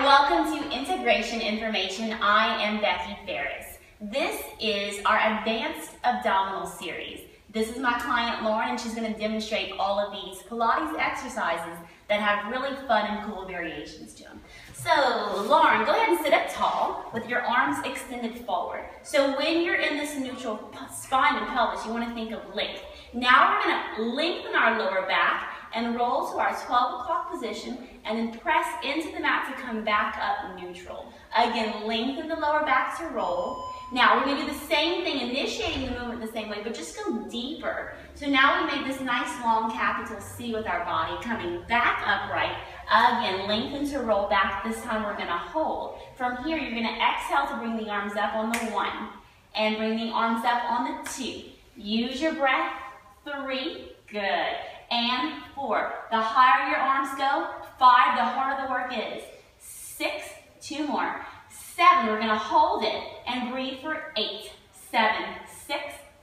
welcome to Integration Information. I am Becky Phares. This is our Advanced Abdominal Series. This is my client Lauren, and she's going to demonstrate all of these Pilates exercises that have really fun and cool variations to them. So Lauren, go ahead and sit up tall with your arms extended forward. So when you're in this neutral spine and pelvis, you want to think of length. Now we're going to lengthen our lower back and roll to our 12 o'clock position, and then press into the mat to come back up neutral. Again, lengthen the lower back to roll. Now we're going to do the same thing, initiating the movement the same way, but just go deeper. So now we made this nice long capital C with our body, coming back upright. Again, lengthen to roll back. This time we're going to hold. From here, you're going to exhale to bring the arms up on the 1, and bring the arms up on the 2. Use your breath. 3, good. And 4. The higher your arms go, 5, the harder the work is. 6, 2 more. 7, we're going to hold it and breathe for 8, 7, 6,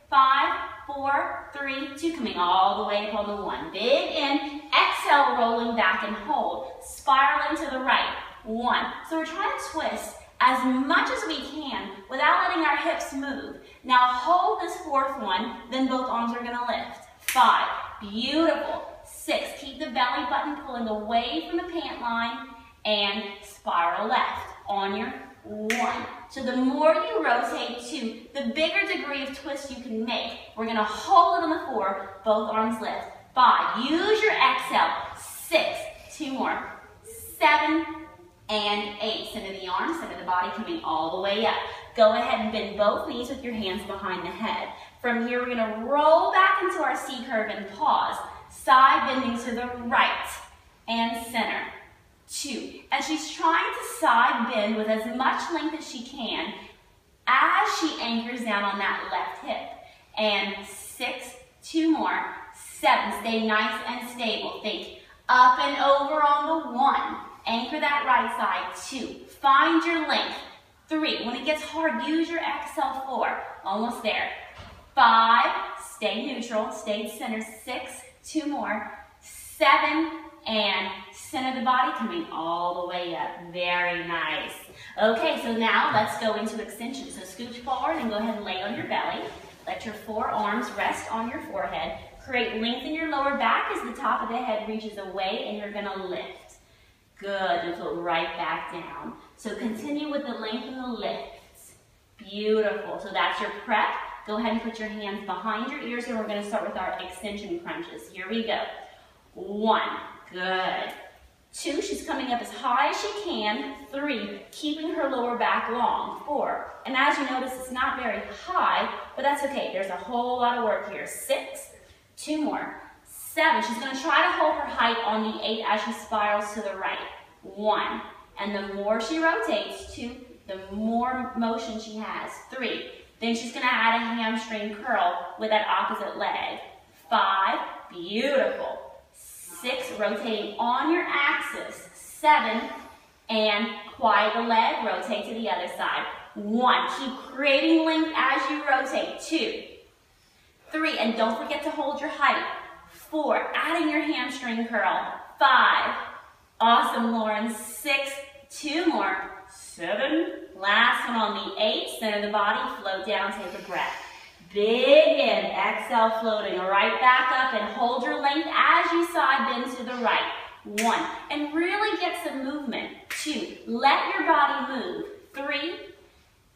5, 4, 3, 2, coming all the way up on the 1. Big in, exhale, rolling back and hold. Spiraling to the right, 1. So we're trying to twist as much as we can without letting our hips move. Now hold this 4th one, then both arms are going to lift. 5, beautiful. 6, keep the belly button pulling away from the pant line, and spiral left on your 1. So the more you rotate, 2, the bigger degree of twist you can make. We're going to hold it on the 4, both arms lift. 5, use your exhale. 6, 2 more. 7, and 8. Center the arms, center the body, coming all the way up. Go ahead and bend both knees with your hands behind the head. From here, we're going to roll back into our C curve and pause. Side bending to the right and center. 2. And she's trying to side bend with as much length as she can as she anchors down on that left hip. And 6, 2 more. 7, stay nice and stable. Think up and over on the 1. Anchor that right side. 2, find your length. 3, when it gets hard, use your exhale. 4, almost there. 5, stay neutral, stay centered. 6, 2 more. 7, and center the body, coming all the way up. Very nice. Okay, so now let's go into extension. So scooch forward and go ahead and lay on your belly. Let your forearms rest on your forehead. Create length in your lower back as the top of the head reaches away, and you're going to lift. Good, and float right back down. So continue with the length and the lifts. Beautiful. So that's your prep. Go ahead and put your hands behind your ears, and we're going to start with our extension crunches. Here we go. 1, good. 2, she's coming up as high as she can. 3, keeping her lower back long. 4, and as you notice, it's not very high, but that's okay. There's a whole lot of work here. 6, 2 more. 7, she's going to try to hold her height on the 8 as she spirals to the right. 1, and the more she rotates, 2, the more motion she has. 3, then she's going to add a hamstring curl with that opposite leg. 5, beautiful. 6, rotating on your axis. 7, and quiet the leg, rotate to the other side. 1, keep creating length as you rotate. 2, 3, and don't forget to hold your height. 4, adding your hamstring curl. 5, awesome, Lauren. 6, 2 more. 7, last one on the 8, center the body, float down, take a breath. Big in, exhale, floating right back up, and hold your length as you side bend to the right. 1, and really get some movement. 2, let your body move. 3,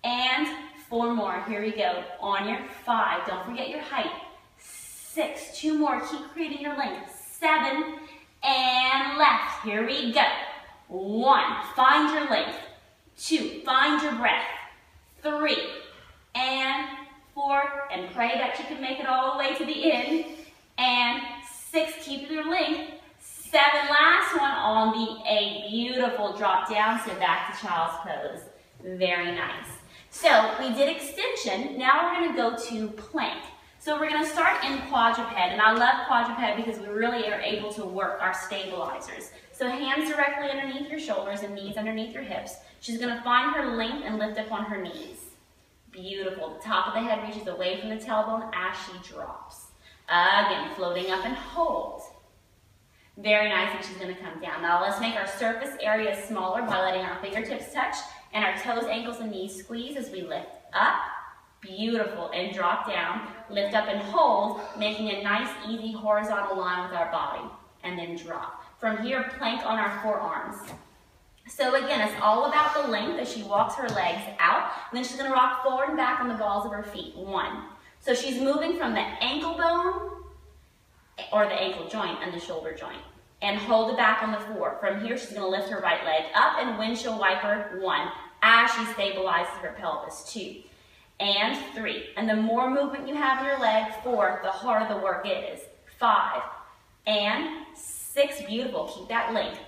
and 4 more. Here we go. On your 5, don't forget your height. 6, 2 more, keep creating your length. 7, and left. Here we go. 1, find your length. 2, find your breath. 3, and 4, and pray that you can make it all the way to the end. And 6, keep your length. 7, last one on the 8. Beautiful. Drop down, sit back to child's pose. Very nice. So we did extension. Now we're going to go to plank. So we're going to start in quadruped, and I love quadruped because we really are able to work our stabilizers. So hands directly underneath your shoulders and knees underneath your hips. She's going to find her length and lift up on her knees. Beautiful. The top of the head reaches away from the tailbone as she drops. Again, floating up and hold. Very nice, and she's gonna come down. Now let's make our surface area smaller by letting our fingertips touch and our toes, ankles, and knees squeeze as we lift up. Beautiful, and drop down. Lift up and hold, making a nice, easy horizontal line with our body, and then drop. From here, plank on our forearms. So again, it's all about the length as she walks her legs out, and then she's gonna rock forward and back on the balls of her feet. 1. So she's moving from the ankle bone, or the ankle joint and the shoulder joint, and hold it back on the 4. From here, she's gonna lift her right leg up and windshield wiper. 1, as she stabilizes her pelvis. 2, and 3. And the more movement you have in your leg, 4, the harder the work is. 5, and 6, beautiful, keep that length.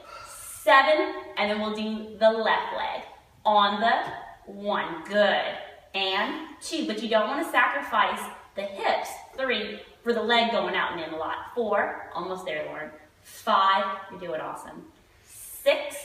7, and then we'll do the left leg on the 1, good, and 2, but you don't want to sacrifice the hips. 3, for the leg going out and in a lot. 4, almost there, Lauren. 5, you're doing awesome. 6,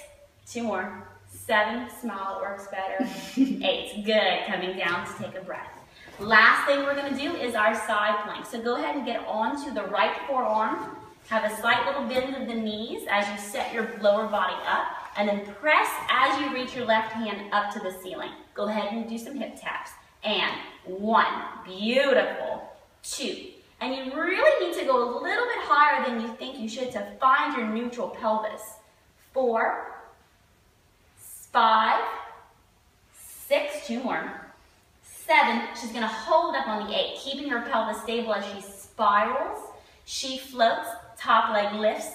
2 more. 7, smile, it works better. 8, good, coming down to take a breath. Last thing we're gonna do is our side plank. So go ahead and get onto the right forearm. Have a slight little bend of the knees as you set your lower body up, and then press as you reach your left hand up to the ceiling. Go ahead and do some hip taps. And 1, beautiful. 2, and you really need to go a little bit higher than you think you should to find your neutral pelvis. 4, 5, 6, 2 more. 7, she's gonna hold up on the 8, keeping her pelvis stable as she spirals. She floats, top leg lifts,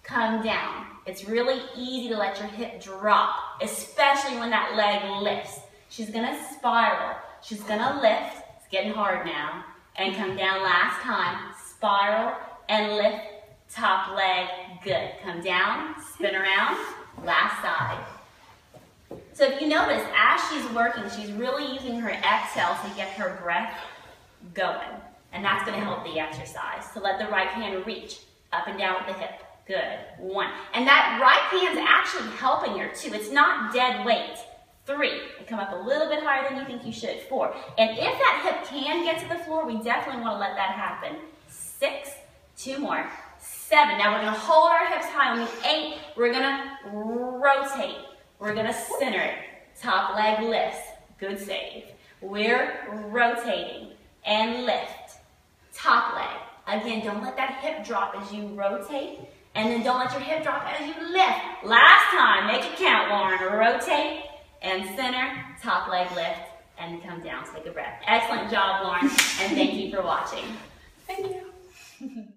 come down. It's really easy to let your hip drop, especially when that leg lifts. She's gonna spiral, she's gonna lift, it's getting hard now, and come down last time, spiral and lift, top leg, good. Come down, spin around, last side. So if you notice, as she's working, she's really using her exhale to get her breath going. And that's gonna help the exercise. So let the right hand reach up and down with the hip. Good, 1. And that right hand's actually helping her too. It's not dead weight. 3, and come up a little bit higher than you think you should. 4, and if that hip can get to the floor, we definitely wanna let that happen. 6, 2 more. 7, now we're gonna hold our hips high. On the 8, we're gonna rotate. We're gonna center it. Top leg lifts, good save. We're rotating and lift. Top leg. Again, don't let that hip drop as you rotate, and then don't let your hip drop as you lift. Last time, make it count, Lauren. Rotate and center, top leg lift, and come down, take a breath. Excellent job, Lauren, and thank you for watching. Thank you.